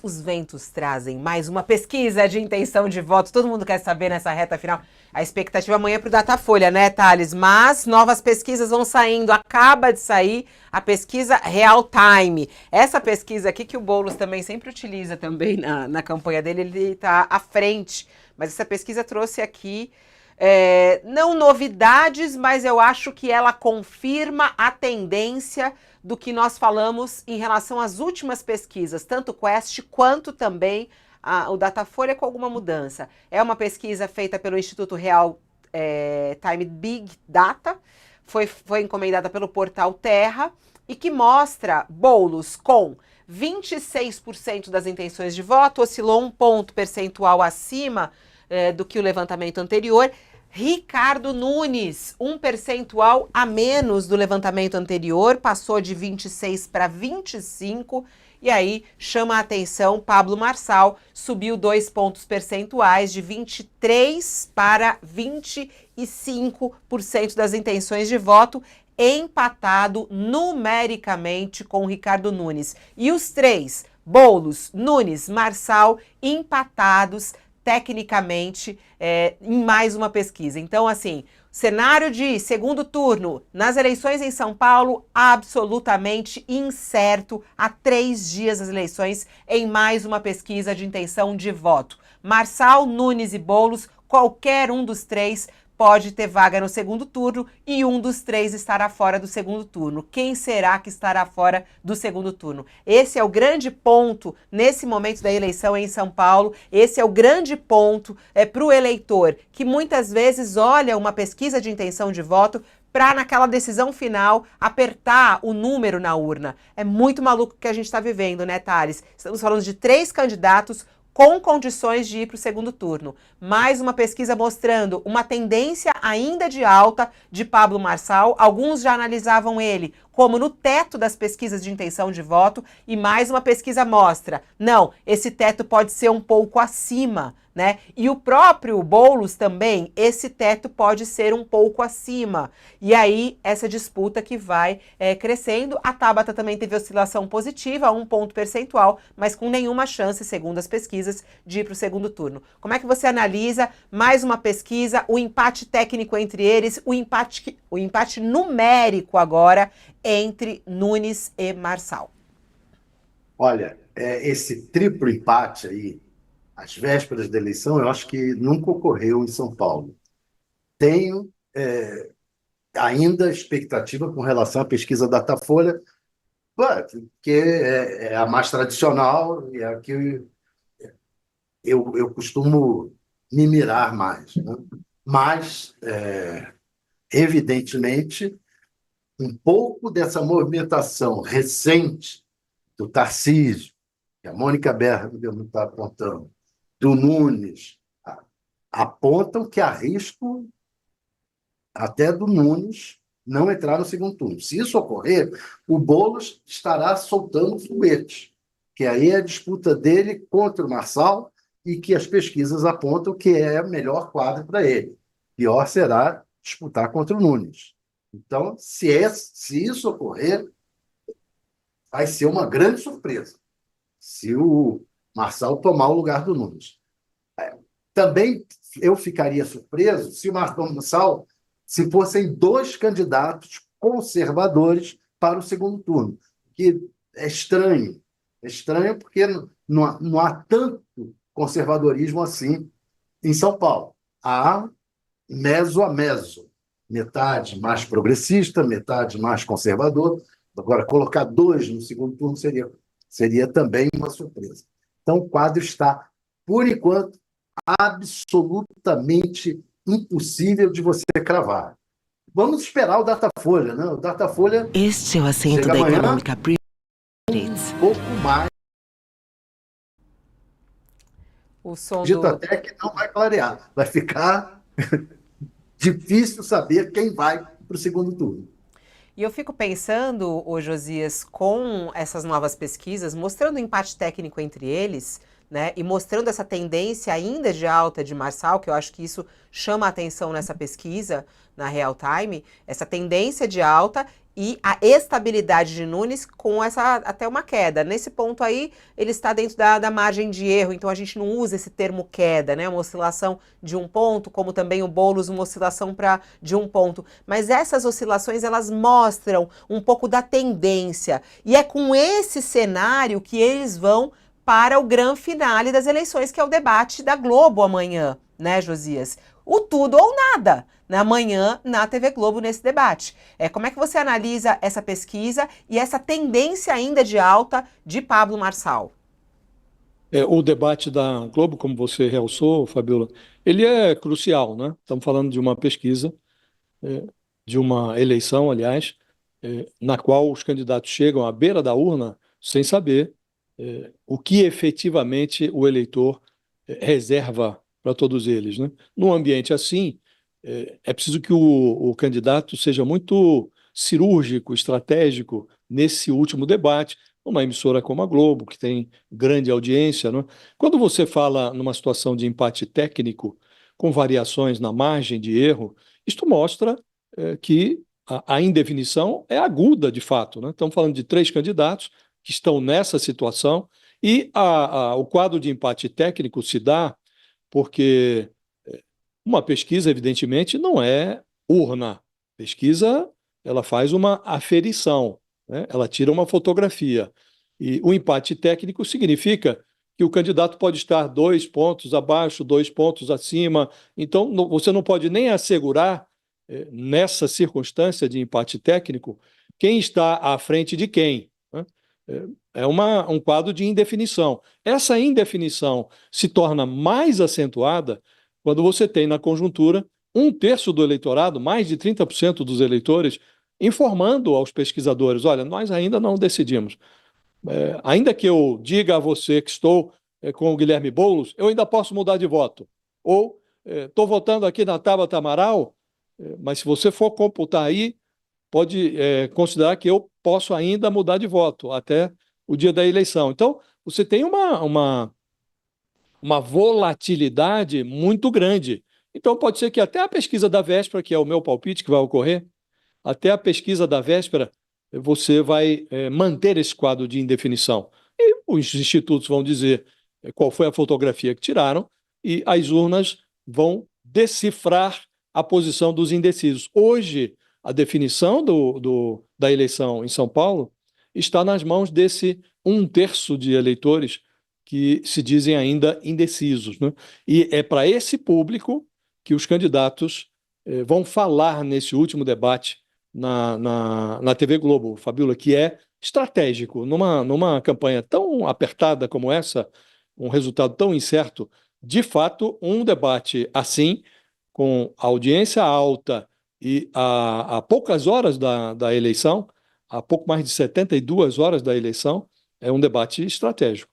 os ventos trazem mais uma pesquisa de intenção de voto. Todo mundo quer saber nessa reta final. A expectativa amanhã é para o Datafolha, né, Thales? Mas novas pesquisas vão saindo. Acaba de sair a pesquisa Real Time. Essa pesquisa aqui que o Boulos também sempre utiliza também na campanha dele, ele está à frente. Mas essa pesquisa trouxe aqui, não novidades, mas eu acho que ela confirma a tendência do que nós falamos em relação às últimas pesquisas, tanto o Quest quanto também o Datafolha, com alguma mudança. É uma pesquisa feita pelo Instituto Real Time Big Data, foi encomendada pelo portal Terra e que mostra Boulos com 26% das intenções de voto, oscilou um ponto percentual acima do que o levantamento anterior. Ricardo Nunes, um percentual a menos do levantamento anterior, passou de 26 para 25, e aí chama a atenção, Pablo Marçal subiu 2 pontos percentuais, de 23 para 25% das intenções de voto, empatado numericamente com Ricardo Nunes. E os três, Boulos, Nunes, Marçal, empatados tecnicamente em mais uma pesquisa. Então, assim, cenário de segundo turno nas eleições em São Paulo, absolutamente incerto há 3 dias das eleições em mais uma pesquisa de intenção de voto. Marçal, Nunes e Boulos, qualquer um dos três pode ter vaga no segundo turno e um dos três estará fora do segundo turno. Quem será que estará fora do segundo turno? Esse é o grande ponto nesse momento da eleição em São Paulo. Esse é o grande ponto para o eleitor, que muitas vezes olha uma pesquisa de intenção de voto para, naquela decisão final, apertar o número na urna. É muito maluco o que a gente está vivendo, né, Thales? Estamos falando de 3 candidatos com condições de ir para o segundo turno. Mais uma pesquisa mostrando uma tendência ainda de alta de Pablo Marçal. Alguns já analisavam ele como no teto das pesquisas de intenção de voto, e mais uma pesquisa mostra, não, esse teto pode ser um pouco acima, né? E o próprio Boulos também, esse teto pode ser um pouco acima. E aí, essa disputa que vai crescendo. A Tabata também teve oscilação positiva, 1 ponto percentual, mas com nenhuma chance, segundo as pesquisas, de ir para o segundo turno. Como é que você analisa mais uma pesquisa, o empate técnico entre eles, o empate numérico agora entre Nunes e Marçal? Olha, esse triplo empate aí, às vésperas da eleição, eu acho que nunca ocorreu em São Paulo. Tenho ainda expectativa com relação à pesquisa Datafolha, que é a mais tradicional e é a que eu costumo me mirar mais, né? Mas, evidentemente, um pouco dessa movimentação recente do Tarcísio, que a Mônica Bergamo está apontando, do Nunes, apontam que há risco até do Nunes não entrar no segundo turno. Se isso ocorrer, o Boulos estará soltando foguete, que aí é a disputa dele contra o Marçal e que as pesquisas apontam que é o melhor quadro para ele. Pior será disputar contra o Nunes. Então, se isso ocorrer, vai ser uma grande surpresa se o Marçal tomar o lugar do Nunes. Também eu ficaria surpreso se o Marçal, se fossem 2 candidatos conservadores para o segundo turno, que é estranho. É estranho porque não há tanto conservadorismo assim em São Paulo. Há meso a meso, metade mais progressista, metade mais conservador. Agora, colocar 2 no segundo turno seria também uma surpresa. Então, o quadro está, por enquanto, absolutamente impossível de você cravar. Vamos esperar o Datafolha, né? O Datafolha Este é o assento chega da amanhã, Econômica um pouco mais. O som Dito do... até que não vai clarear. Vai ficar difícil saber quem vai para o segundo turno. E eu fico pensando, ô Josias, com essas novas pesquisas, mostrando o empate técnico entre eles, né, e mostrando essa tendência ainda de alta de Marçal, que eu acho que isso chama a atenção nessa pesquisa, na Real Time, essa tendência de alta e a estabilidade de Nunes com essa até uma queda. Nesse ponto aí, ele está dentro da margem de erro, então a gente não usa esse termo queda, né? Uma oscilação de um ponto, como também o Boulos, uma oscilação de um ponto. Mas essas oscilações, elas mostram um pouco da tendência. E é com esse cenário que eles vão para o grande finale das eleições, que é o debate da Globo amanhã, né, Josias? O tudo ou nada, né, amanhã na TV Globo nesse debate. Como é que você analisa essa pesquisa e essa tendência ainda de alta de Pablo Marçal? O debate da Globo, como você realçou, Fabiola, ele é crucial, né? Estamos falando de uma pesquisa, é, de uma eleição, aliás, na qual os candidatos chegam à beira da urna sem saber o que efetivamente o eleitor reserva para todos eles, né? Num ambiente assim, é preciso que o candidato seja muito cirúrgico, estratégico nesse último debate, uma emissora como a Globo, que tem grande audiência, né? Quando você fala numa situação de empate técnico, com variações na margem de erro, isto mostra que a indefinição é aguda, de fato, né? Estamos falando de três candidatos que estão nessa situação e o quadro de empate técnico se dá porque uma pesquisa, evidentemente, não é urna. Pesquisa, ela faz uma aferição, né? Ela tira uma fotografia. E o empate técnico significa que o candidato pode estar 2 pontos abaixo, 2 pontos acima. Então, você não pode nem assegurar, nessa circunstância de empate técnico, quem está à frente de quem, né? Um quadro de indefinição. Essa indefinição se torna mais acentuada quando você tem na conjuntura 1/3 do eleitorado, mais de 30% dos eleitores, informando aos pesquisadores: olha, nós ainda não decidimos. Ainda que eu diga a você que estou com o Guilherme Boulos, eu ainda posso mudar de voto. Ou estou votando aqui na Tabata Amaral, mas se você for computar aí, pode considerar que eu posso ainda mudar de voto até o dia da eleição. Então, você tem uma volatilidade muito grande. Então, pode ser que até a pesquisa da véspera, que é o meu palpite que vai ocorrer, até a pesquisa da véspera, você vai manter esse quadro de indefinição. E os institutos vão dizer qual foi a fotografia que tiraram e as urnas vão decifrar a posição dos indecisos. Hoje, a definição da eleição em São Paulo está nas mãos desse 1/3 de eleitores que se dizem ainda indecisos, né? E é para esse público que os candidatos vão falar nesse último debate na TV Globo, Fabiola, que é estratégico. Numa campanha tão apertada como essa, um resultado tão incerto, de fato, um debate assim, com audiência alta e a poucas horas da eleição, a pouco mais de 72 horas da eleição, é um debate estratégico.